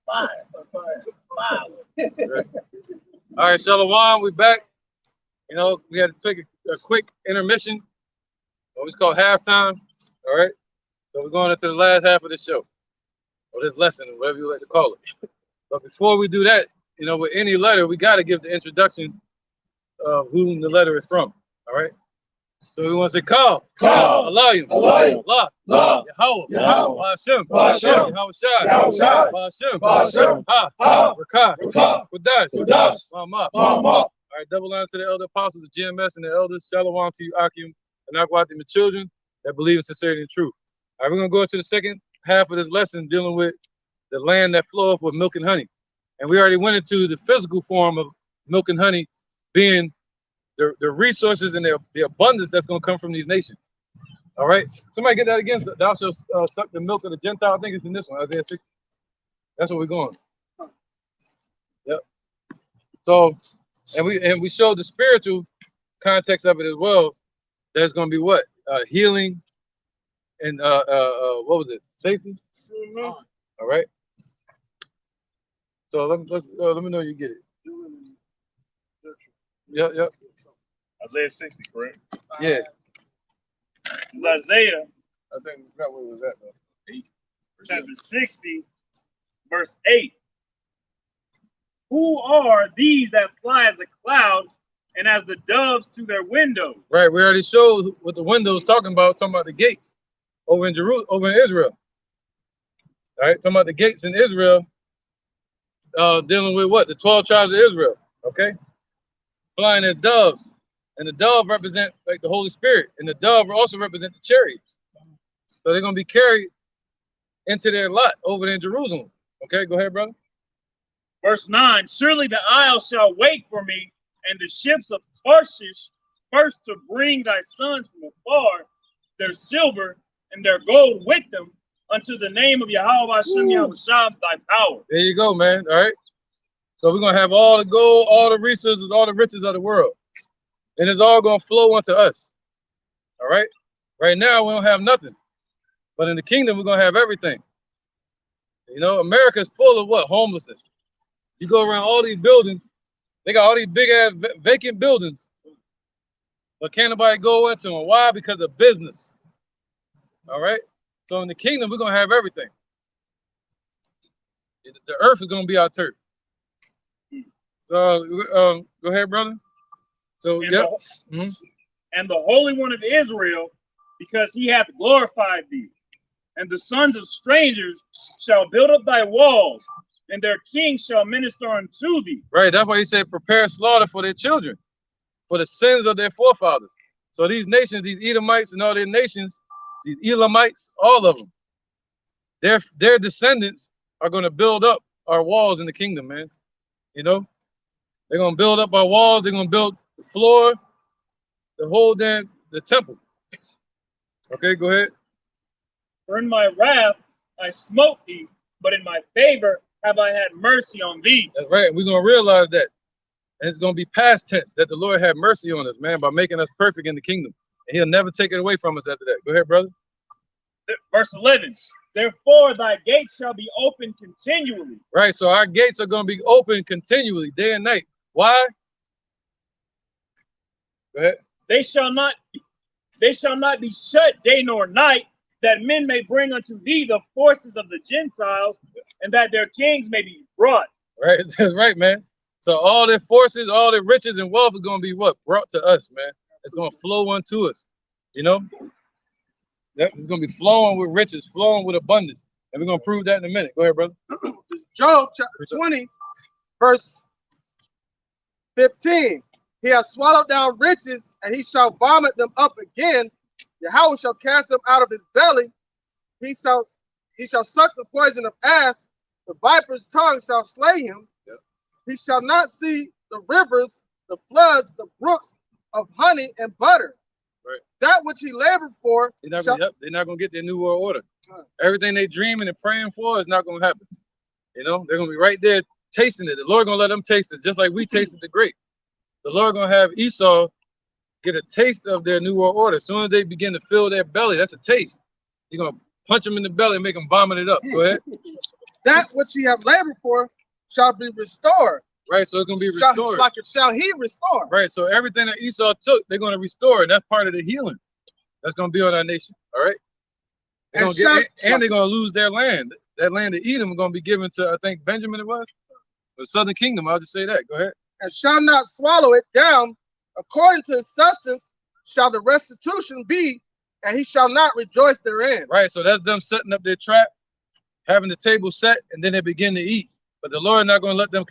Fire. All right, Shalom, we back. You know, we had to take a quick intermission, what was called halftime. All right, so we're going into the last half of this show, or this lesson, or whatever you like to call it. But before we do that, you know, with any letter, we got to give the introduction of whom the letter is from. All right. So we want to say, call, Allah, Allah, Yahweh, Hashem, Yahweh Shai, Hashem, Ha, Rakah, Qudash, Mama. All right, double line to the elder apostles, the GMS, and the elders. Shalom to you, Akim, and Akwatim, the children that believe in sincerity and truth. All right, we're going to go into the second half of this lesson dealing with the land that floweth with milk and honey. And we already went into the physical form of milk and honey being the resources and the abundance that's going to come from these nations. All right, somebody get that again. Thou shalt suck the milk of the Gentile. I think it's in this one, Isaiah 60. That's where we're going. Yep. So, and we showed the spiritual context of it as well. There's going to be what healing and what was it? Safety. Mm-hmm. All right. So let me know you get it. Yep. Isaiah 60, correct? Yeah. It's Isaiah. I think we forgot where it was at though. Chapter 60, verse 8. Who are these that fly as a cloud and as the doves to their windows? Right. We already showed what the windows talking about the gates over in Jerusalem, over in Israel. All right, talking about the gates in Israel, dealing with what? The 12 tribes of Israel. Okay. Flying as doves. And the dove represent like the Holy Spirit, and the dove also represent the chariots. So they're gonna be carried into their lot over there in Jerusalem. Okay, go ahead, brother. Verse 9, surely the isle shall wait for me, and the ships of Tarshish first to bring thy sons from afar, their silver and their gold with them, unto the name of Yahweh Hashem Yahweh Shah, thy power. There you go, man. All right. So we're gonna have all the gold, all the resources, all the riches of the world. And it's all going to flow unto us. All right. Right now, we don't have nothing. But in the kingdom, we're going to have everything. You know, America is full of what? Homelessness. You go around all these buildings, they got all these big ass vacant buildings. But can't nobody go into them. Why? Because of business. All right. So in the kingdom, we're going to have everything. The earth is going to be our turf. So go ahead, brother. So, and the Holy One of Israel, because he hath glorified thee. And the sons of strangers shall build up thy walls, and their kings shall minister unto thee. Right, that's why he said, prepare slaughter for their children, for the sins of their forefathers. So these nations, these Edomites and all their nations, these Elamites, all of them, their descendants are going to build up our walls in the kingdom, man. You know, they're going to build up our walls. They're going to build the floor, the whole damn, the temple. Okay, go ahead. For in my wrath I smote thee, but in my favor have I had mercy on thee. That's right. We're going to realize that. And it's going to be past tense that the Lord had mercy on us, man, by making us perfect in the kingdom. And he'll never take it away from us after that. Go ahead, brother. Verse 11. Therefore thy gates shall be open continually. Right, so our gates are going to be open continually, day and night. Why? Go ahead. They shall not be shut day nor night, that men may bring unto thee the forces of the Gentiles, and that their kings may be brought. Right, that's right, man. So all their forces, all their riches and wealth is going to be what? Brought to us, man. It's going to flow unto us, you know? It's going to be flowing with riches, flowing with abundance. And we're going to prove that in a minute. Go ahead, brother. Job chapter 20, verse 15. He has swallowed down riches, and he shall vomit them up again. Yahweh shall cast them out of his belly. He shall suck the poison of ass. The viper's tongue shall slay him. Yep. He shall not see the rivers, the floods, the brooks of honey and butter. Right. That which he labored for. They're not going to get their new world order. Everything they dreaming and praying for is not going to happen. You know, they're going to be right there tasting it. The Lord going to let them taste it, just like we tasted the grape. The Lord going to have Esau get a taste of their new world order. As soon as they begin to fill their belly, that's a taste. He's going to punch him in the belly and make him vomit it up. Go ahead. That which he have labored for shall be restored. Right, so it's going to be restored. Shall he restore? Right, so everything that Esau took, they're going to restore. And that's part of the healing that's going to be on our nation. All right? They're they're going to lose their land. That land of Edom is going to be given to, I think, Benjamin it was? The southern kingdom. I'll just say that. Go ahead. And shall not swallow it down. According to his substance shall the restitution be, and he shall not rejoice therein. Right, so that's them setting up their trap, having the table set, and then they begin to eat. But the Lord is not going to let them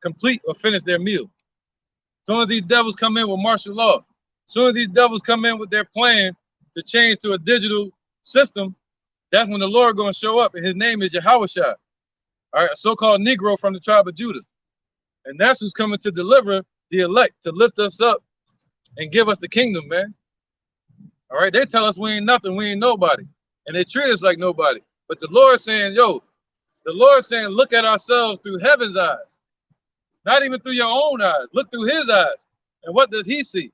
complete or finish their meal. As soon as these devils come in with martial law, as soon as these devils come in with their plan to change to a digital system, that's when the Lord is going to show up, and his name is Yahushua. All right, a so-called Negro from the tribe of Judah. And that's who's coming to deliver the elect, to lift us up and give us the kingdom, man. All right, they tell us we ain't nothing, we ain't nobody. And they treat us like nobody. But the Lord saying, yo, the Lord saying, look at ourselves through heaven's eyes. Not even through your own eyes. Look through his eyes. And what does he see?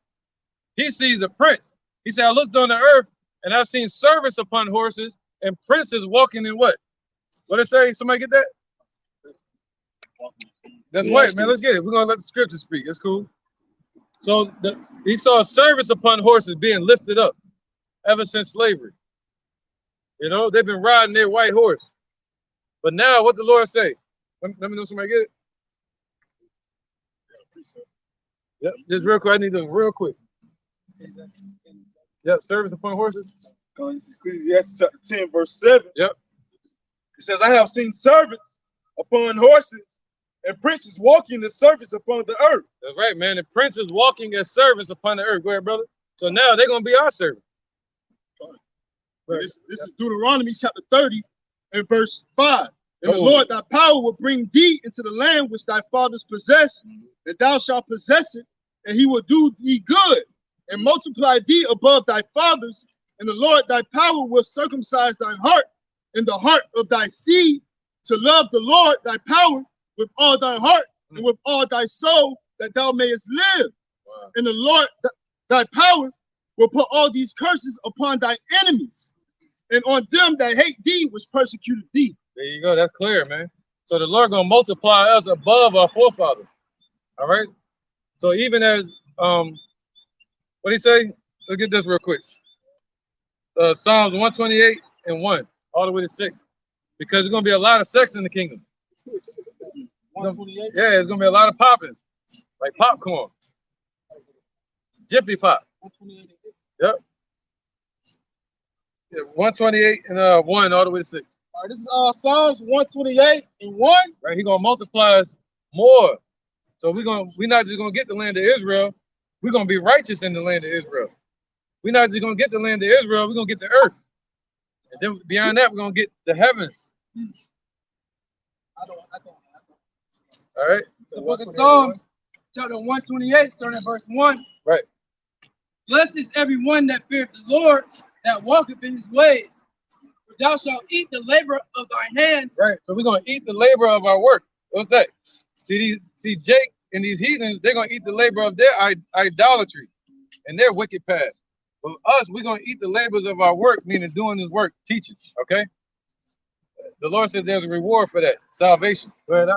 He sees a prince. He said, I looked on the earth and I've seen servants upon horses and princes walking in what? What it say? Somebody get that? That's white, man. Let's get it. We're going to let the scripture speak. It's cool. So he saw servants upon horses being lifted up ever since slavery. You know, they've been riding their white horse. But now what the Lord say? Let me know somebody get it. Yep, just real quick. I need to real quick. Yep, servants upon horses. This is Ecclesiastes chapter 10, verse 7. Yep. It says, I have seen servants upon horses and princes walking the surface upon the earth. That's right, man. The princes walking as servants upon the earth. Go ahead, brother. So now they're going to be our servants. This is Deuteronomy chapter 30 and verse 5. And the Lord thy power will bring thee into the land which thy fathers possessed, and thou shalt possess it, and he will do thee good and multiply thee above thy fathers. And the Lord thy power will circumcise thine heart and the heart of thy seed to love the Lord thy power with all thy heart and with all thy soul, that thou mayest live. Wow. And the Lord thy power will put all these curses upon thy enemies and on them that hate thee, which persecuted thee. There you go. That's clear, man. So the Lord gonna multiply us above our forefathers. All right. So even as what do he say? Let's get this real quick. Psalms 128 and 1, all the way to 6, because there's gonna be a lot of sex in the kingdom. 128. Yeah, it's gonna be a lot of popping, like popcorn, Jiffy Pop. 128. Yep. Yeah, 128 and 1, all the way to 6. All right, this is Psalms 128 and 1. Right, he gonna multiply us more. So we're not just gonna get the land of Israel, we're gonna be righteous in the land of Israel. We're not just gonna get the land of Israel, we're gonna get the earth. And then beyond that, we're gonna get the heavens. All right. So book of Psalms, chapter 128, starting at verse 1. Right. Blessed is everyone that feareth the Lord, that walketh in his ways. For thou shalt eat the labor of thy hands. Right. So we're gonna eat the labor of our work. What's that? See Jake and these heathens, they're gonna eat the labor of their idolatry and their wicked path. But us, we're gonna eat the labors of our work, meaning doing his work, teaching. Okay. The Lord says there's a reward for that, salvation. Go ahead.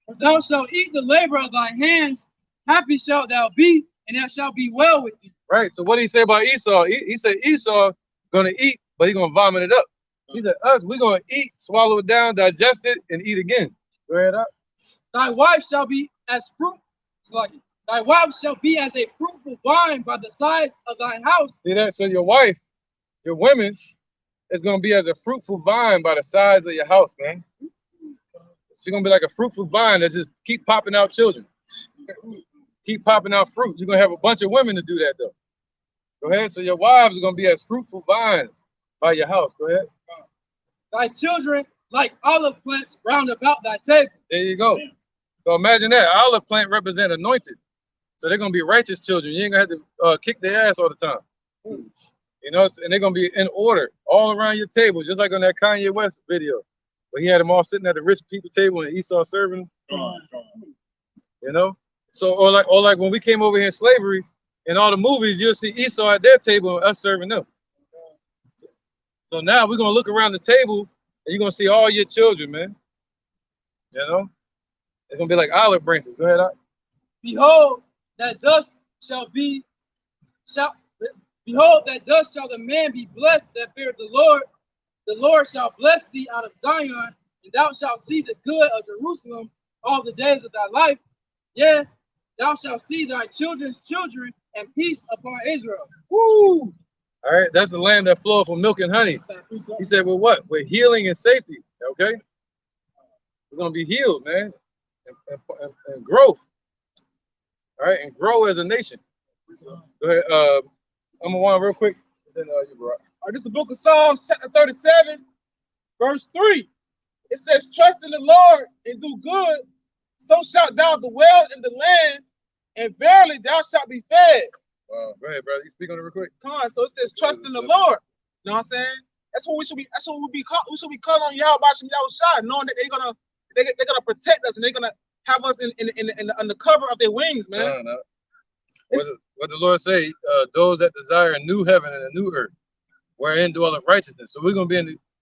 For thou shalt eat the labor of thy hands, happy shalt thou be, and that shall be well with thee. Right. So what did he say about Esau? He said Esau gonna eat, but he's gonna vomit it up. He said us, we're gonna eat, swallow it down, digest it, and eat again. Go ahead. Thy wife shall be as thy wife shall be as a fruitful vine by the sides of thine house. See that? So your wife, your women, is gonna be as a fruitful vine by the sides of your house, man. She's gonna be like a fruitful vine that just keep popping out children. Keep popping out fruit. You're gonna have a bunch of women to do that though. Go ahead. So your wives are gonna be as fruitful vines by your house. Go ahead. Thy children like olive plants round about thy table. There you go. So imagine that. Olive plant represent anointed. So they're gonna be righteous children. You ain't gonna have to kick their ass all the time. You know, and they're gonna be in order all around your table, just like on that Kanye West video, where he had them all sitting at the rich people table and Esau serving them. You know? So or like when we came over here in slavery, in all the movies, you'll see Esau at their table and us serving them. So now we're gonna look around the table and you're gonna see all your children, man. You know, it's gonna be like olive branches. Go ahead. Behold, that thus shall be, behold, that thus shall the man be blessed that feareth the Lord. The Lord shall bless thee out of Zion, and thou shalt see the good of Jerusalem all the days of thy life. Yeah, thou shalt see thy children's children, and peace upon Israel. Woo! All right, that's the land that floweth with milk and honey. He said, with what? With healing and safety. Okay, we're gonna be healed, man, and growth. All right, and grow as a nation. Go ahead. I'm gonna want real quick. Then you brought. This is the book of Psalms, chapter 37, verse 3. It says, trust in the Lord and do good, so shalt thou dwell in the land, and verily thou shalt be fed. Go ahead, brother. You speak on it real quick. Come on, so it says, trust in the Lord. You know what I'm saying? That's what we should be. That's what we should be calling on Yahweh Shem Yahushua, knowing that they're gonna protect us and they're gonna have us in the cover of their wings, man. No. What the Lord say? Those that desire a new heaven and a new earth, wherein dwelleth righteousness. So we're gonna be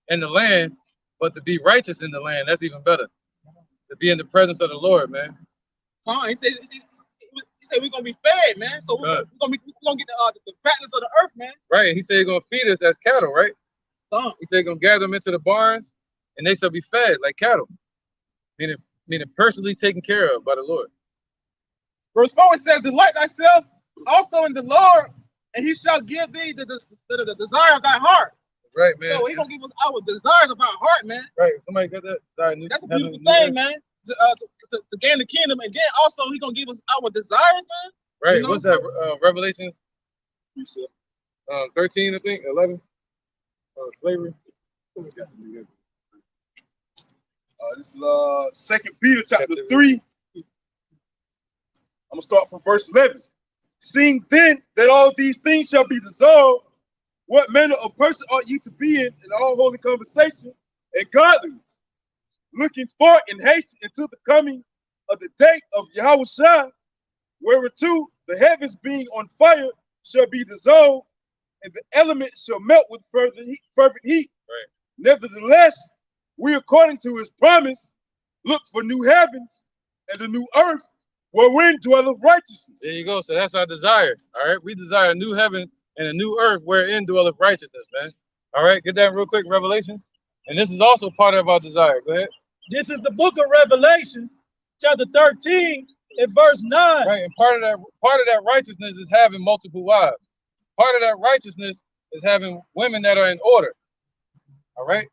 in the land, but to be righteous in the land, that's even better. To be in the presence of the Lord, man. He said we're gonna be fed, man. So we're gonna get the fatness of the earth, man. Right. He said he's gonna feed us as cattle, right? He said he's gonna gather them into the barns, and they shall be fed like cattle, meaning personally taken care of by the Lord. Verse 4 says, delight thyself also in the Lord, and he shall give thee the desire of thy heart. Right, man. So he's gonna give us our desires of our heart, man. Right. Somebody got that? That's a beautiful thing, man. To gain the kingdom, and then also he's gonna give us our desires, man. Right. You know, what's that? Revelations 13, I think, 11. Slavery. This is 2 Peter chapter 3. I'm gonna start from verse 11. Seeing then that all these things shall be dissolved, what manner of person ought you to be in all holy conversation and godliness, looking for and haste until the coming of the day of Yahushua, whereunto the heavens being on fire shall be dissolved, and the elements shall melt with fervent heat. Right. Nevertheless, we, according to his promise, look for new heavens and the new earth, wherein dwelleth righteousness. There you go. So that's our desire. All right. We desire a new heaven and a new earth wherein dwelleth righteousness, man. All right. Get that real quick, Revelation. And this is also part of our desire. Go ahead. This is the book of Revelations, chapter 13, and verse 9. Right. And part of that righteousness is having multiple wives. Part of that righteousness is having women that are in order. All right.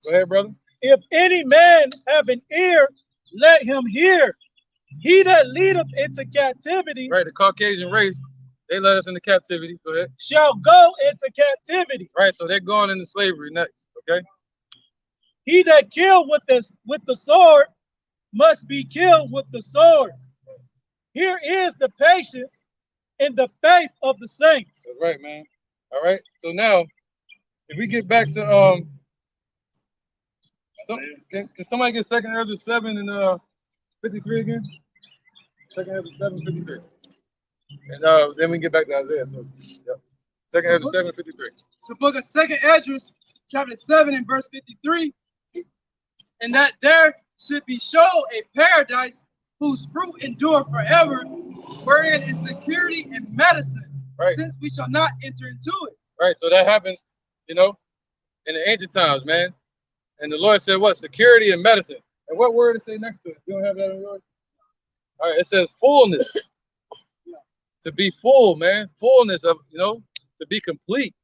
Go ahead, brother. If any man have an ear, let him hear. He that leadeth into captivity, Right. The Caucasian race, they led us into captivity. Go ahead. shall go into captivity. Right. So they're going into slavery next. Okay. He that kill with the sword must be killed with the sword. Here is the patience and the faith of the saints. That's right, man. All right. So now, if we get back to can somebody get 2nd Ezra 7 and 53 again? 2nd Ezra 7, 53. And then we get back to Isaiah. So, yep. 2nd Ezra 7, 53. It's the book of 2nd Ezra, chapter 7 and verse 53. And that there should be shown a paradise whose fruit endure forever, wherein is security and medicine, Right. since we shall not enter into it. Right. So that happens, in the ancient times, man. And the Lord said, what? Security and medicine. And what word to say next to it? You don't have that on yours? All right. It says fullness. To be full, man. Fullness of, to be complete.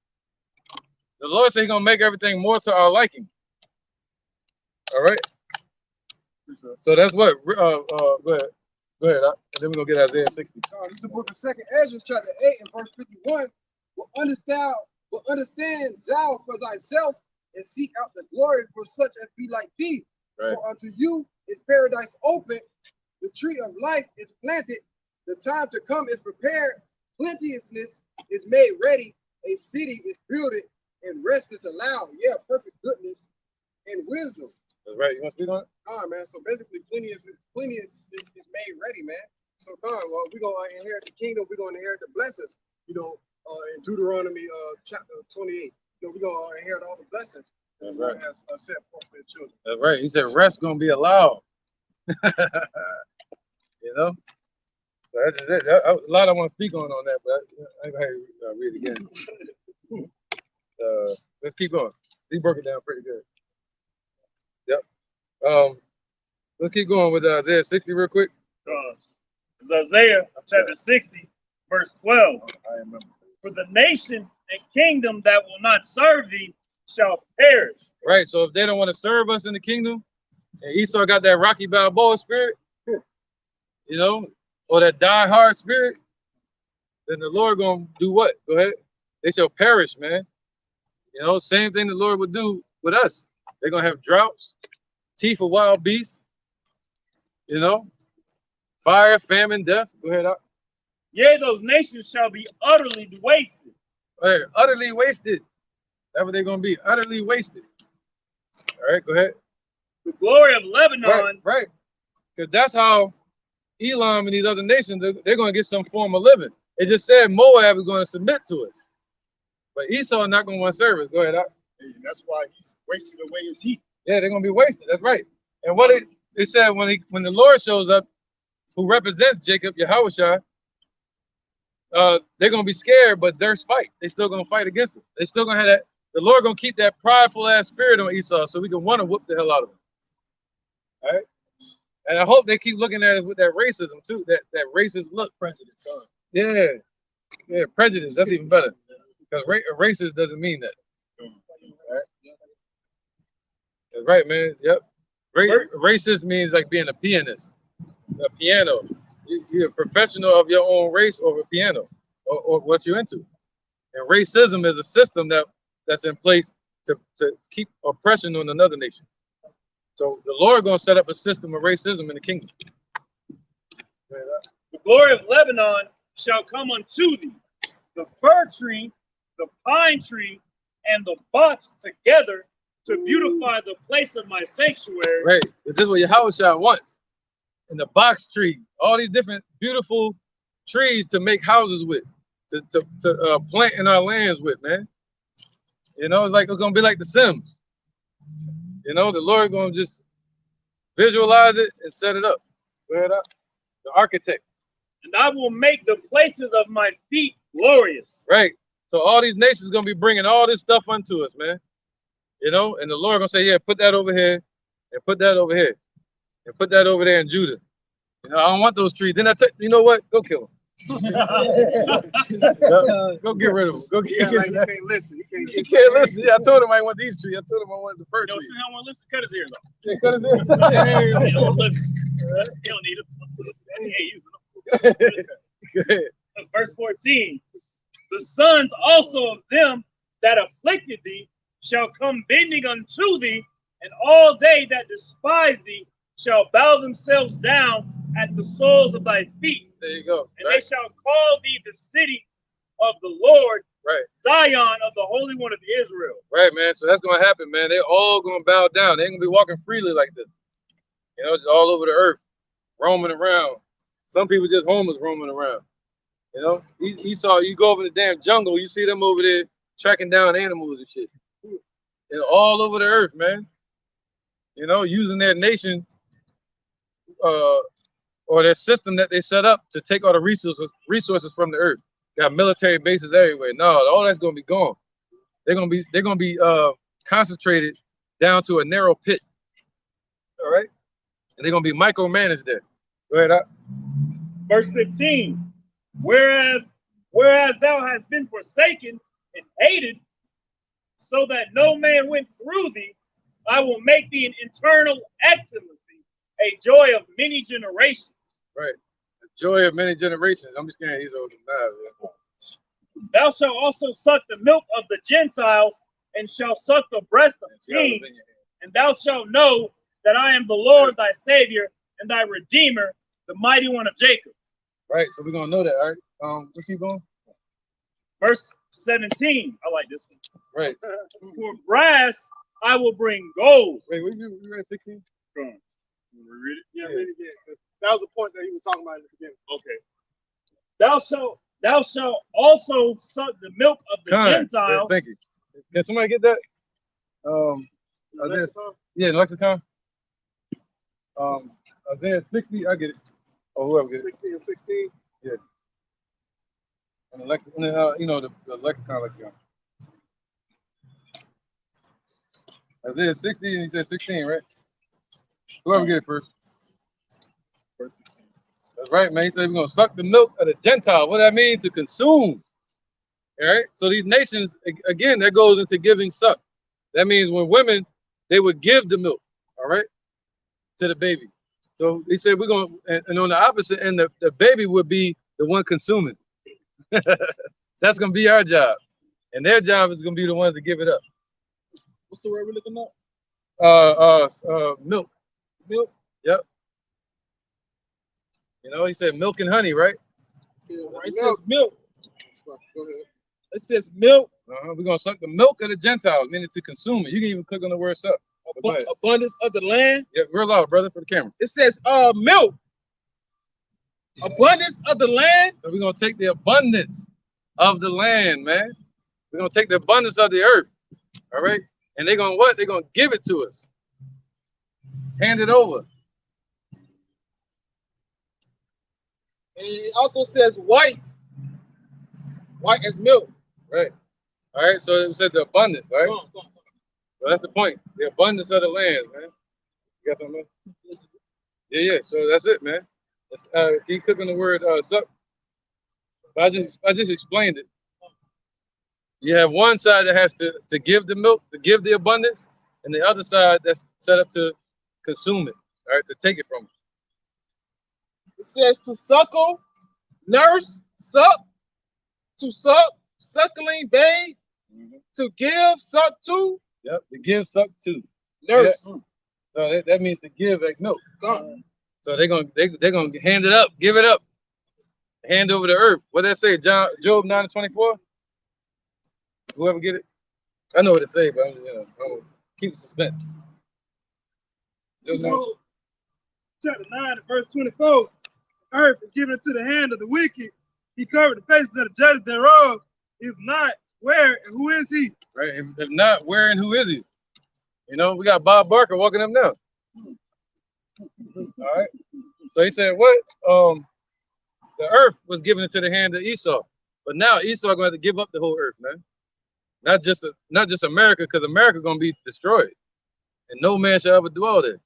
The Lord said he's going to make everything more to our liking. All right. So that's what. Go ahead. And then we're going to get Isaiah 60. This is the book of 2nd Ezra, chapter 8 and verse 51. Will understand thou for thyself and seek out the glory for such as be like thee. Right. For unto you is paradise open, the tree of life is planted, the time to come is prepared, plenteousness is made ready, a city is builded, and rest is allowed. Yeah, perfect goodness and wisdom. That's right. You want to speak on it? All right, man. So basically, plenty is made ready, man. So come on, well, we're going to inherit the kingdom. We're going to inherit the blessings, in Deuteronomy chapter 28. we're gonna inherit all the blessings. That's right. As set forth for the children. That's right. He said rest gonna be allowed. You know. So that's just it. A lot I want to speak on that, but I ain't gonna read it again. Let's keep going. He broke it down pretty good. Yep. Let's keep going with Isaiah 60 real quick. It's Isaiah chapter 60, verse 12. I remember. For the nation and kingdom that will not serve thee shall perish. Right. So if they don't want to serve us in the kingdom, and Esau got that Rocky Balboa spirit, you know, or that die-hard spirit, then the Lord gonna do what? Go ahead. They shall perish, man. You know, same thing the Lord would do with us. They're gonna have droughts, teeth of wild beasts, you know, fire, famine, death. Go ahead. Yea, those nations shall be utterly wasted. Hey, utterly wasted. That's what they're gonna be, utterly wasted. All right, go ahead. The glory of Lebanon. Right. Because that's how Elam and these other nations, they're going to get some form of living. It just said Moab is going to submit to us. But Esau is not going to want to serve us. Go ahead. And that's why he's wasted away his heat. Yeah, they're going to be wasted. That's right. And what it said when the Lord shows up, who represents Jacob, Yahushua, they're going to be scared, but there's fight. They're still going to fight against us. They're still going to have that. The Lord going to keep that prideful ass spirit on Esau so we can want to whoop the hell out of him. All right. And I hope they keep looking at us with that racism too, that racist look. Prejudice. Yeah, prejudice. That's even better. Because racist doesn't mean that. Right? That's right, man. Yep. Racist means like being a pianist, a piano. You're a professional of your own race or a piano, or what you're into. And racism is a system that's in place to keep oppression on another nation. So the Lord gonna set up a system of racism in the kingdom. The glory of Lebanon shall come unto thee, the fir tree, the pine tree, and the box together to beautify the place of my sanctuary. Right. This is what Yahushua wants. And the box tree, all these different beautiful trees to make houses with, to plant in our lands with, man. You know, it's gonna be like The Sims. You know, the Lord gonna just visualize it and set it up. Go ahead, the architect. And I will make the places of my feet glorious. Right. So all these nations gonna be bringing all this stuff unto us, man. You know, and the Lord gonna say, yeah, put that over here, and put that over here, and put that over there in Judah. You know, I don't want those trees. Then you know what? Go kill them. Go get rid of them. Go get He can't listen. He can't listen. Yeah, I told him I want these trees. I told him I wanted the fir tree. See how I want to listen? Cut his ears off. Yeah, cut his ears off. He don't listen. He don't need them. He ain't using them. Verse 14. The sons also of them that afflicted thee shall come bending unto thee, and all they that despise thee shall bow themselves down at the soles of thy feet. There you go. And they shall call thee the city of the Lord, right? Zion of the Holy One of Israel. Right, man. So that's gonna happen, man. They're all gonna bow down. They ain't gonna be walking freely like this. You know, just all over the earth, roaming around. Some people just homeless roaming around. You know, Esau, you go over the damn jungle, you see them over there tracking down animals and shit. And all over the earth, man. You know, using their nation or their system that they set up to take all the resources from the earth. Got military bases everywhere. No, all that's gonna be gone. They're gonna be concentrated down to a narrow pit. All right, and they're gonna be micromanaged there. Go ahead. Verse 15. Whereas thou hast been forsaken and hated, so that no man went through thee, I will make thee an eternal excellency, a joy of many generations. Right. The joy of many generations. I'm just kidding. He's older than that. Thou shalt also suck the milk of the Gentiles, and shalt suck the breast of kings, and thou shalt know that I am the Lord thy Savior and thy Redeemer, the mighty one of Jacob. Right. So we're gonna know that. All right. Let's keep going. Verse 17. I like this one. Right. For brass I will bring gold. Wait, you read 16? Go on. You read it? Yeah, read it again. That was the point that he was talking about in the beginning. Okay. Thou shalt also suck the milk of the Gentiles. Thank you. Can somebody get that? Isaiah, yeah, lexicon. Isaiah 60, I get it. Oh, whoever get it. 60 and 16. Yeah. And the lexicon lexicon. Isaiah 60 and he said 16, right? Whoever get it first. That's right, man. He said we're gonna suck the milk of the Gentile. What that means to consume. All right. So these nations, again, that goes into giving suck. That means when women, they would give the milk, all right, to the baby. So he said we're gonna, and on the opposite end, the baby would be the one consuming. That's gonna be our job, and their job is gonna be the ones to give it up. What's the word we're looking at? Milk. Milk. Yep. You know, he said milk and honey, right? Yeah, right. It says milk. Go ahead. It says milk. We're gonna suck the milk of the Gentiles, meaning to consume it. You can even click on the word suck. Abundance of the land. Yeah, real loud, brother, for the camera. It says milk. Abundance of the land. So we're gonna take the abundance of the land, man. We're gonna take the abundance of the earth. All right. And they're gonna what? They're gonna give it to us. Hand it over. And it also says white. White as milk. Right. All right. So it said the abundance, right? Come on. So that's the point. The abundance of the land, man. You got something, man? Yeah. So that's it, man. Can you click on the word suck? I just explained it. You have one side that has to give the milk, to give the abundance, and the other side that's set up to consume it, all right, to take it from it. It says to suckle, nurse, suck, to suck, suckling, babe, to give, suck to. Yep, to give, suck to. Nurse. Yeah. So that means to give like milk. God. So they're gonna hand it up, give it up, hand over the earth. What did that say? Job 9:24. Whoever get it, I know what it say, but I'm gonna keep the suspense. So, chapter 9 and verse 24. Earth is given into the hand of the wicked. He covered the faces of the judges thereof. If not, where and who is he? Right. If not, where and who is he? You know, we got Bob Barker walking up now. All right. So he said, what? The earth was given into the hand of Esau, but now Esau going to have to give up the whole earth, man. Not just America, because America going to be destroyed, and no man shall ever dwell there.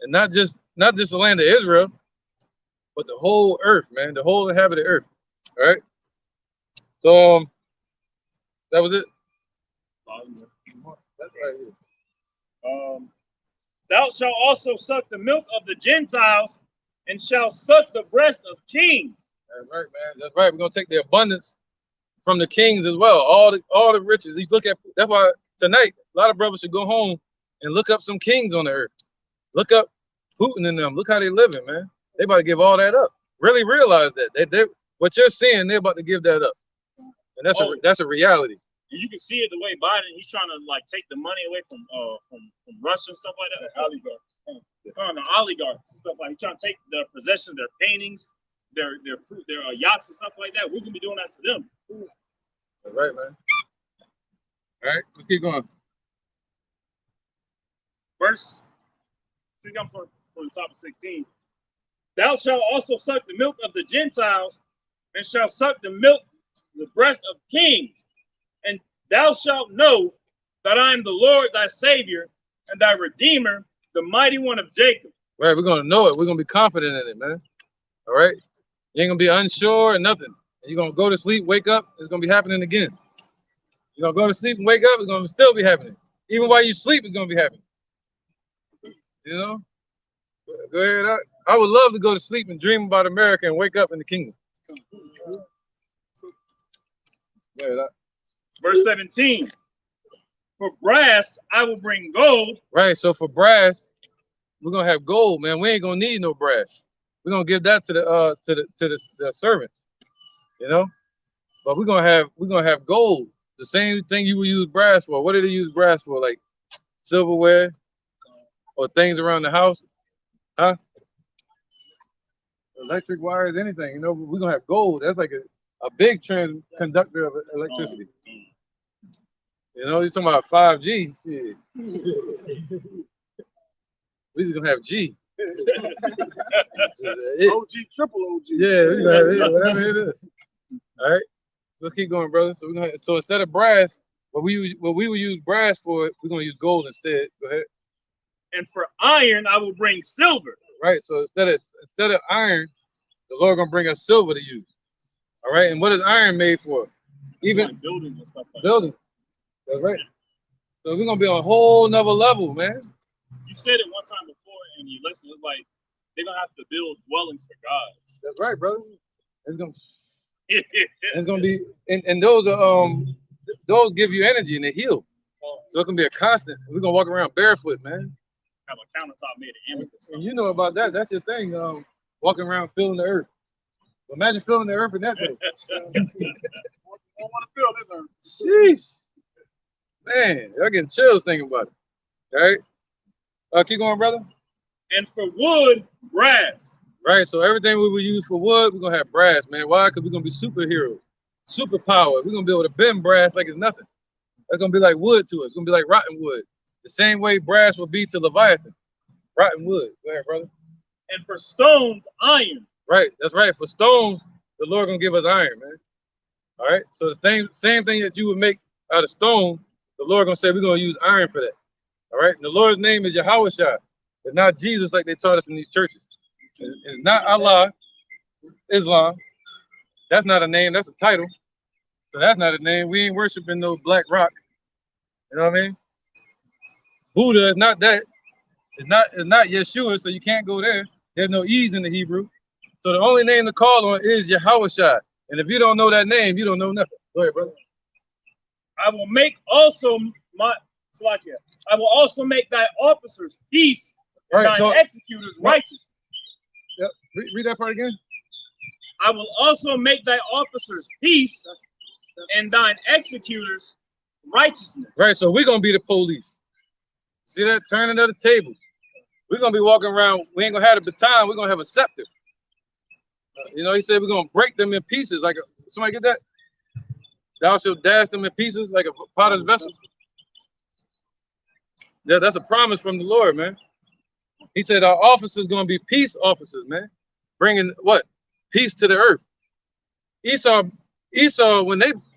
And not just the land of Israel, but the whole earth, man, the whole inhabited earth. All right. So that was it. That's right here. Thou shalt also suck the milk of the Gentiles, and shall suck the breast of kings. That's right, man. That's right. We're gonna take the abundance from the kings as well. All the riches. You look at. That's why tonight a lot of brothers should go home and look up some kings on the earth. Look up Putin and them. Look how they living, man. They about to give all that up. Really realize that they what you're seeing, they're about to give that up, and that's a reality. And you can see it the way Biden, he's trying to like take the money away from Russia and stuff like that. The oligarchs. The oligarchs and stuff like that. He's trying to take their possessions, their paintings, their yachts and stuff like that. We're gonna be doing that to them. That's right, man. All right, let's keep going. Verse, see, I'm from the top of 16. Thou shalt also suck the milk of the Gentiles, and shalt suck the breast of kings. And thou shalt know that I am the Lord thy Savior, and thy Redeemer, the mighty one of Jacob. Right, we're gonna know it. We're gonna be confident in it, man. All right, you ain't gonna be unsure or nothing. You're gonna go to sleep, wake up, it's gonna be happening again. You're gonna go to sleep and wake up, it's gonna still be happening. Even while you sleep, it's gonna be happening. You know, go ahead. I would love to go to sleep and dream about America and wake up in the kingdom. Go ahead. Verse 17. For brass I will bring gold. Right. So for brass, we're gonna have gold, man. We ain't gonna need no brass. We're gonna give that to the servants, you know. But we're gonna have gold. The same thing you would use brass for. What do they use brass for? Like silverware or things around the house, huh? Electric wires, anything. You know, we're gonna have gold. That's like a big conductor of electricity. You know, you're talking about 5G. Shit. We just gonna have G. OG, triple OG. Yeah, we gonna have it, whatever it is. All right, let's keep going, brother. So we're gonna so instead of brass, what we will use brass for, we're gonna use gold instead. Go ahead. And for iron, I will bring silver. Right. So instead of iron, the Lord gonna bring us silver to use. All right. And what is iron made for? Even like buildings and stuff like buildings. That's right. So we're gonna be on a whole nother level, man. that. You said it one time before, and you listened. It's like they're gonna have to build dwellings for gods. That's right, brother. It's gonna be and those are those give you energy and they heal. So it can be a constant. We're gonna walk around barefoot, man. Have a countertop made of amethyst. And you know about that. That's your thing. Walking around feeling the earth. Imagine feeling the earth in that day. I don't want to feel this earth. Sheesh. Man, y'all getting chills thinking about it. All right. Keep going, brother. And for wood, brass. Right. So everything we will use for wood, we're gonna have brass, man. Why? Because we're gonna be superheroes, superpower. We're gonna be able to bend brass like it's nothing. That's gonna be like wood to us. It's gonna be like rotten wood. The same way brass will be to Leviathan. Rotten wood. Go ahead, brother. And for stones, iron. Right. That's right. For stones, the Lord gonna give us iron, man. All right. So the same thing that you would make out of stone, the Lord gonna say we're gonna use iron for that. All right. And the Lord's name is Yahweh Shai. It's not Jesus like they taught us in these churches. It's not Allah, Islam. That's not a name. That's a title. So that's not a name. We ain't worshiping no black rock. You know what I mean? Buddha is not that. It's not Yeshua, so you can't go there. There's no E's in the Hebrew. So the only name to call on is Yahweh Shai. And if you don't know that name, you don't know nothing. Go ahead, brother. I will make also I will also make thy officers peace, and Right, thine executors righteous. Yep. Read that part again. I will also make thy officers peace, and thine executors righteousness. Right, so we're gonna be the police. See that? Turning of the table. We're gonna be walking around. We ain't gonna have a baton. We're gonna have a scepter. You know, he said we're gonna break them in pieces. Like somebody get that? Thou shalt dash them in pieces like a potter's vessel. Yeah, that's a promise from the Lord, man. He said our officers gonna be peace officers, man, bringing what? Peace to the earth. Esau,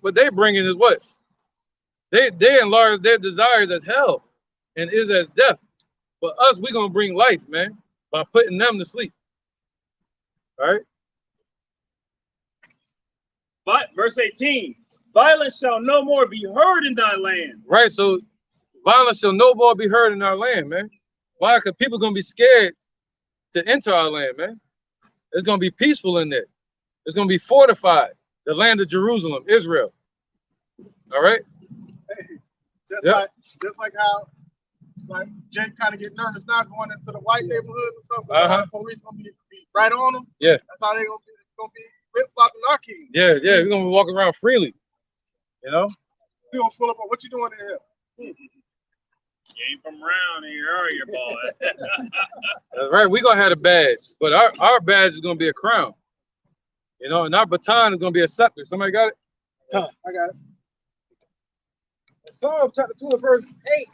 what they bringing is what? They enlarge their desires as hell and is as death. But us, we're gonna bring life, man, by putting them to sleep. All right. But verse 18, violence shall no more be heard in thy land. Right. So violence shall no more be heard in our land, man. Why? Because people gonna be scared to enter our land, man. It's gonna be peaceful in there. It's gonna be fortified. The land of Jerusalem, Israel. All right. Hey, just like how like Jay kind of get nervous now going into the white neighborhoods and stuff. The police gonna be right on them. Yeah. That's how they gonna be flip flopping our kingdom. Yeah, we're gonna be walking around freely. You know. We gonna pull up on what you doing in here. You ain't from around here, are you, boy? That's right. We're gonna have a badge, but our badge is gonna be a crown. You know, and our baton is gonna be a scepter. Somebody got it? I got it. Psalm chapter 2 verse 8.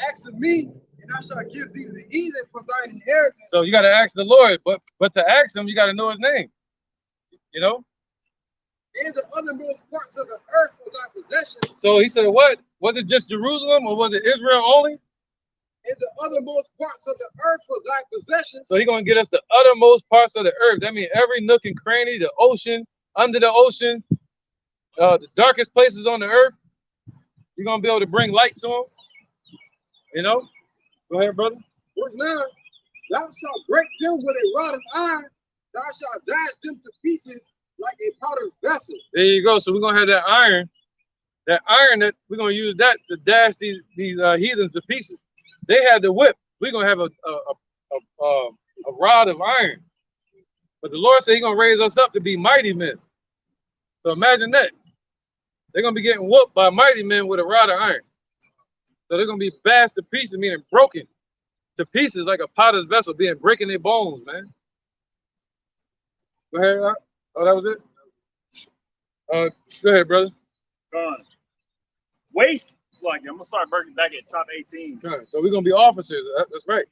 Ask of me, and I shall give thee the heathen for thine inheritance. So you gotta ask the Lord, but to ask him, you gotta know his name. You know? In the othermost parts of the earth for thy possession. So he said, what? Was it just Jerusalem or was it Israel only? In the othermost parts of the earth for thy possession. So he's gonna get us the uttermost parts of the earth. That means every nook and cranny, the ocean, under the ocean, the darkest places on the earth. You're gonna be able to bring light to them. You know? Go ahead, brother. Verse 9. Thou shalt break them with a rod of iron. Thou shalt dash them to pieces like a potter's vessel. There you go. So we're gonna have that iron that we're gonna use that to dash these heathens to pieces. They had the whip. We're gonna have a rod of iron. But the Lord said he's gonna raise us up to be mighty men. So imagine that. They're gonna be getting whooped by mighty men with a rod of iron. So they're gonna be bashed to pieces, meaning broken to pieces like a potter's vessel, breaking their bones, man. Go ahead. Oh, that was it? Go ahead, brother. Gone. Waste It's like I'm gonna start working back at top 18. Okay, so we're gonna be officers. That's right.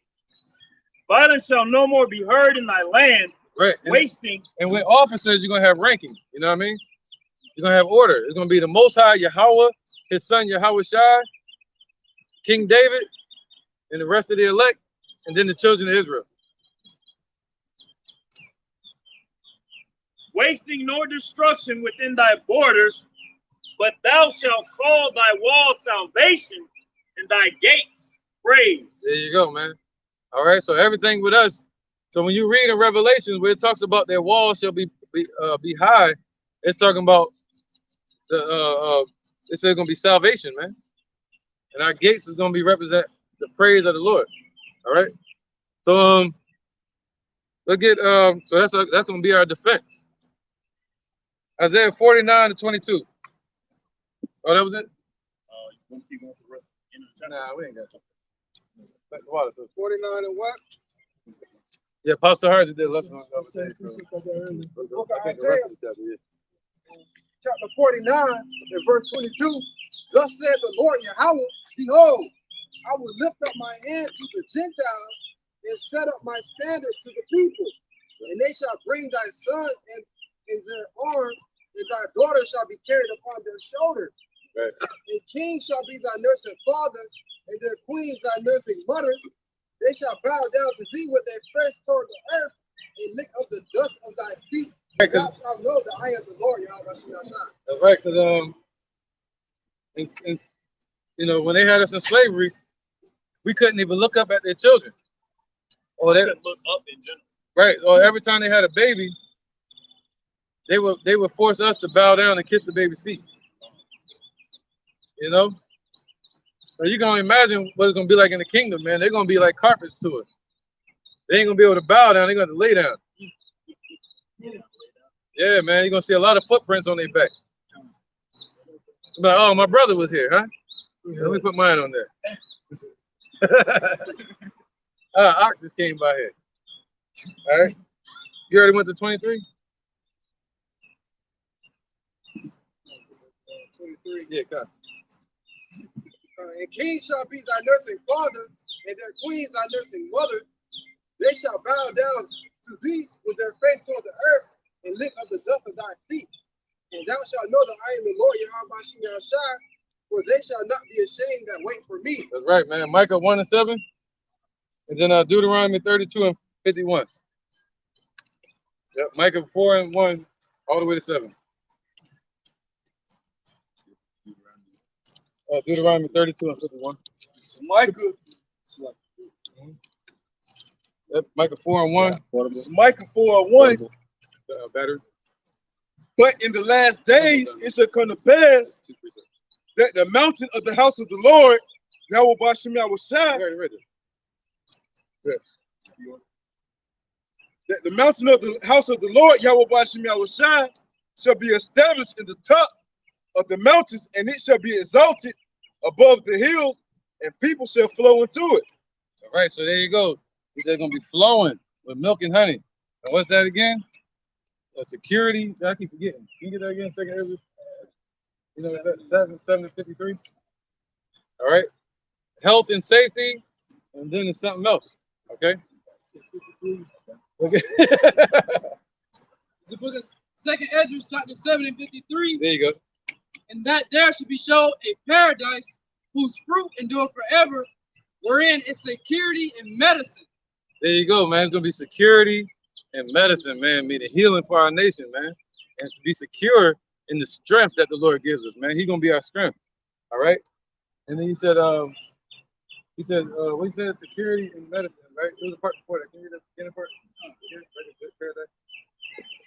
Violence shall no more be heard in thy land, Right. wasting. And with officers, you're gonna have ranking. You know what I mean? You're gonna have order. It's gonna be the Most High Yahweh, his son Yahweh Shai, King David, and the rest of the elect, and then the children of Israel. Wasting nor destruction within thy borders, but thou shalt call thy wall salvation and thy gates praise. There you go, man. All right, so everything with us. So when you read in Revelation where it talks about their walls shall be high, it's talking about the it's gonna be salvation, man. And our gates is gonna be represent the praise of the Lord. All right. So let's get so that's gonna be our defense. Isaiah 49-22. Oh, that was it? Nah, we ain't got to. Back to water. So 49 and what? yeah, Pastor Hardy did a lesson on the other day. Book of I think the Isaiah, rest of the chapter, yeah. chapter 49 and verse 22. Thus said the Lord Yahweh, behold, I will lift up my hand to the Gentiles and set up my standard to the people. And they shall bring thy sons in their arms, and thy daughters shall be carried upon their shoulders. Right. And kings shall be thy nursing fathers, and their queens thy nursing mothers. They shall bow down to thee with their face toward the earth, and lick up the dust of thy feet. Right, Thou shalt know that I am the Lord Yahweh Shai. That's right, because you know, when they had us in slavery, we couldn't even look up at their children. Or they Look up in general. right, or every time they had a baby, they would force us to bow down and kiss the baby's feet. You know? So you can only imagine what it's gonna be like in the kingdom, man. They're gonna be like carpets to us. They ain't gonna be able to bow down, they're gonna have to lay down. Yeah, man, you're gonna see a lot of footprints on their back. Like, oh, my brother was here, huh? Let me put mine on there. Ox just came by here. All right. You already went to 23? 23, yeah, come. And kings shall be thy nursing fathers, and their queens thy nursing mothers. They shall bow down to thee with their face toward the earth, and lick up the dust of thy feet. And thou shalt know that I am the Lord Yahweh Shai, for they shall not be ashamed that wait for me. That's right, man. Micah 1:7, and then Deuteronomy 32:51. Yep, Micah 4:1, all the way to 7. Deuteronomy 32:51. Micah. Yep, Micah 4:1. It's Micah 4:1. Better. But in the last days it shall come to pass that the mountain of the house of the Lord, Yahweh Bashem Yahweh Shai, that the mountain of the house of the Lord, Yahweh Bashem Yahweh Shai, shall be established in the top of the mountains, and it shall be exalted above the hills, and people shall flow into it. All right, so there you go. He said it's gonna be flowing with milk and honey. And what's that again? Security. I keep forgetting. Can you get that again? Second Ezra. You know that 7:53. All right. Health and safety, and then it's something else. Okay. Okay. It's the book of 2nd Ezra, chapter 7 and 53. There you go. And that there should be shown a paradise whose fruit endure forever, wherein is security and medicine. There you go, man. It's gonna be security and medicine, man. Be the healing for our nation, man. And to be secure in the strength that the Lord gives us, man. He's gonna be our strength. All right. And then he said, what he said, security and medicine, right? There was a part before that. Can you read the part? Paradise.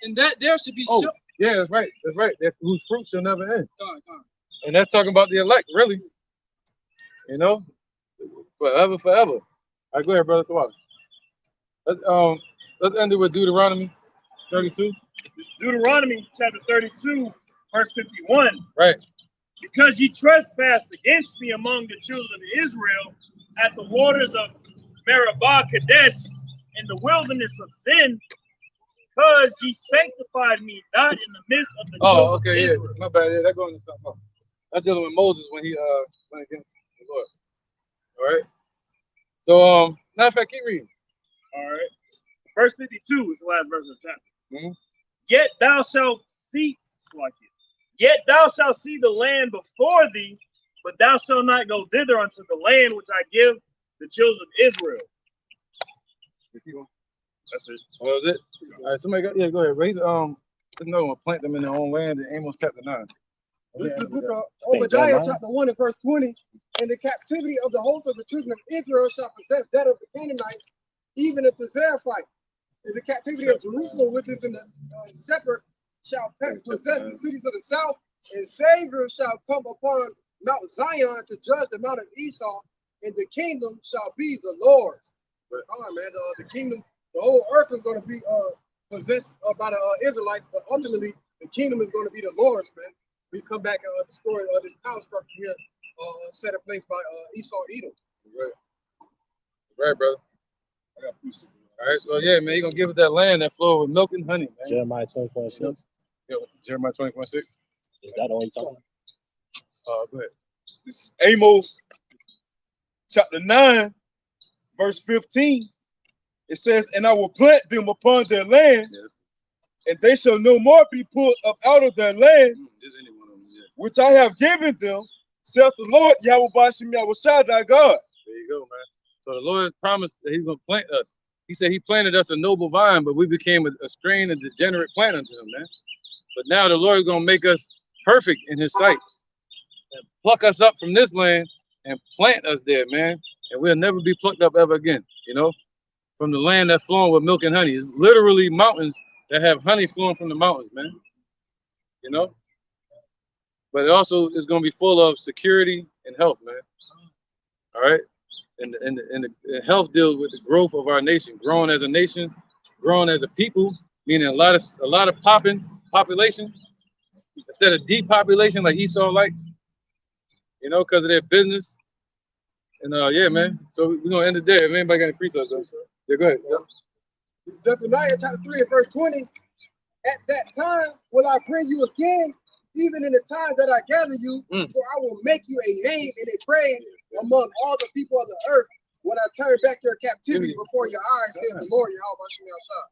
And that there should be shown. Yeah, that's right. That's right. That whose fruit shall never end. And that's talking about the elect, really. You know, forever, forever. All right, go ahead, brother. Come on. Let's end it with Deuteronomy 32. Deuteronomy chapter 32, verse 51. Right. Because ye trespassed against me among the children of Israel at the waters of Meribah Kadesh in the wilderness of Zin, because ye sanctified me not in the midst of the children okay, of yeah. Israel. My bad. Yeah, that going to something else. That's dealing with Moses when he went against the Lord. All right. So matter of fact, keep reading. All right. Verse 52 is the last verse of the chapter. Mm-hmm. Yet thou shalt see, yet thou shalt see the land before thee, but thou shalt not go thither unto the land which I give the children of Israel. That's it. What was it? All right, somebody go, yeah, go ahead. Raise there's no one plant them in their own land in Amos chapter 9. This is the book of Obadiah, chapter 1 and verse 20. And the captivity of the host of the children of Israel shall possess that of the Canaanites, even unto Zarephath. And the captivity of Jerusalem, which is in the shepherd, shall possess the cities of the south, and Savior shall come upon Mount Zion to judge the mount of Esau, and the kingdom shall be the Lord's. Come on, man. The kingdom, the whole earth is going to be possessed by the Israelites, but ultimately the kingdom is going to be the Lord's, man. We come back and destroy this power structure here, set in place by Esau Edom. Right. Right, brother. I got peace. All right, so yeah, man, you're gonna give us that land that flow with milk and honey, man. Jeremiah 24:6. Yeah, Jeremiah 24:6. Is that all you talking about? Go ahead. This is Amos chapter 9, verse 15. It says, and I will plant them upon their land, and they shall no more be pulled up out of their land, which I have given them, saith the Lord, Yahweh Bashim Yahweh thy God. There you go, man. So the Lord promised that he's going to plant us. He said he planted us a noble vine, but we became a strained and degenerate plant unto him, man. But now the Lord is going to make us perfect in his sight and pluck us up from this land and plant us there, man. And we'll never be plucked up ever again, you know, from the land that's flowing with milk and honey. It's literally mountains that have honey flowing from the mountains, man, you know. But it also is going to be full of security and health, man. All right. And the health deals with the growth of our nation, growing as a nation, growing as a people, meaning a lot of popping population instead of depopulation like Esau likes, you know, because of their business. And yeah, man. So we're gonna end it there. If anybody got any precepts, yeah, go ahead. Yeah. Zephaniah chapter 3 and verse 20. At that time will I bring you again, even in the time that I gather you, for I will make you a name and a praise among all the people of the earth when I turn back your captivity before your eyes, says the Lord, Yahweh Bashim Yahshua.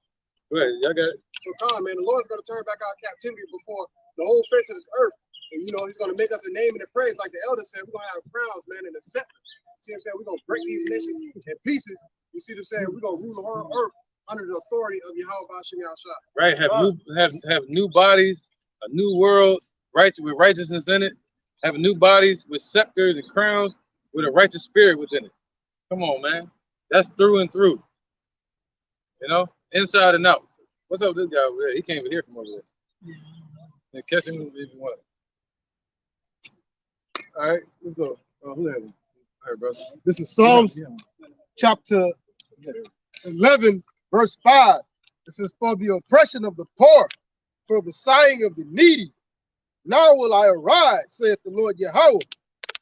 Go ahead, y'all got it. So come on, man, the Lord's going to turn back our captivity before the whole face of this earth. And, you know, he's going to make us a name and a praise, like the elder said. We're going to have crowns, man, and a scepter. See what I'm saying? We're going to break these nations in pieces. You see what I'm saying? We're going to rule the whole earth under the authority of Yahweh Bashim Yahshua. Right, have new bodies, a new world, right, with righteousness in it, have new bodies with scepters and crowns, with a righteous spirit within it. Come on, man. That's through and through. You know, inside and out. What's up with this guy over there? He can't even hear from over there. Yeah, catch him if you want. All right, let's go. Who had him? All right, brother. This is Psalms chapter 11, verse 5. This is for the oppression of the poor, for the sighing of the needy. Now will I arise, saith the Lord Yahweh.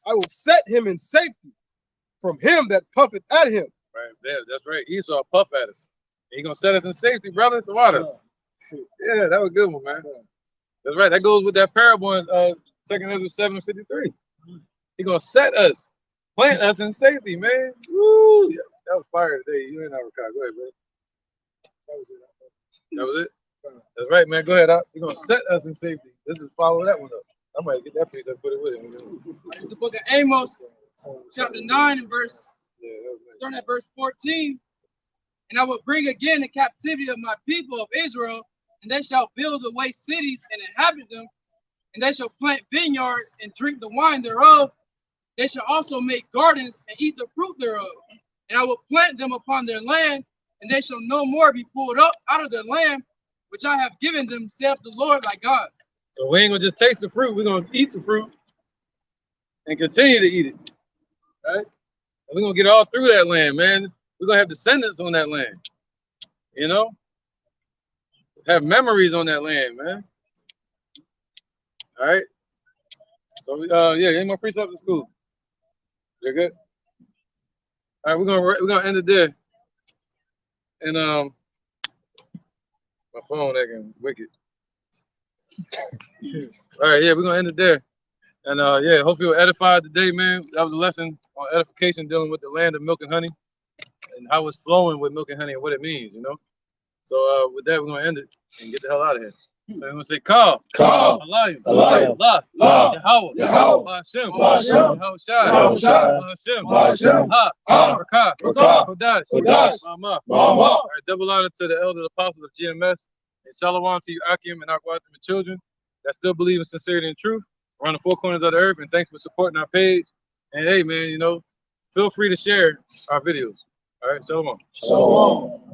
I will set him in safety from him that puffeth at him. Right there, that's right. Esau puff at us. He gonna set us in safety, brother. The water. Yeah, that was a good one, man. That's right. That goes with that parable in 2 Ezra 7:53. He gonna set us, plant us in safety, man. Woo! Yeah, that was fire today. You ain't never caught. Go ahead, bro. That was it. That was it. That's right, man. Go ahead. You're gonna set us in safety. This is follow that one up. I might get that piece and put it with him. It's the book of Amos, chapter 9 and starting at verse 14. And I will bring again the captivity of my people of Israel, and they shall build the waste cities and inhabit them, and they shall plant vineyards and drink the wine thereof. They shall also make gardens and eat the fruit thereof. And I will plant them upon their land, and they shall no more be pulled up out of their land, which I have given them, saith the Lord thy God. So we ain't gonna just taste the fruit, we're gonna eat the fruit and continue to eat it. Right? And we're gonna get all through that land, man. We're gonna have descendants on that land. You know? Have memories on that land, man. All right. So yeah, any more precepts in school? You're good? All right, we're gonna end it there. And my phone acting wicked. All right, yeah, we're gonna end it there. And yeah, hopefully we'll edify today, man. That was a lesson on edification, dealing with the land of milk and honey and how it's flowing with milk and honey and what it means, you know. So with that, we're gonna end it and get the hell out of here. So we're gonna say, Call, Allah, Allah, Yahweh, Yahweh, Hashem, Hashem, Hashem, Hashem, Ha, Ha, Rakah, Rakah, Kodash, Kodash, Mama. Mama. All right, double honor to the elder apostles of GMS, and shalom to you, Akim and Akwatim and children that still believe in sincerity and truth around the four corners of the earth. And thanks for supporting our page. And hey, man, you know, feel free to share our videos. All right, shalom. Shalom.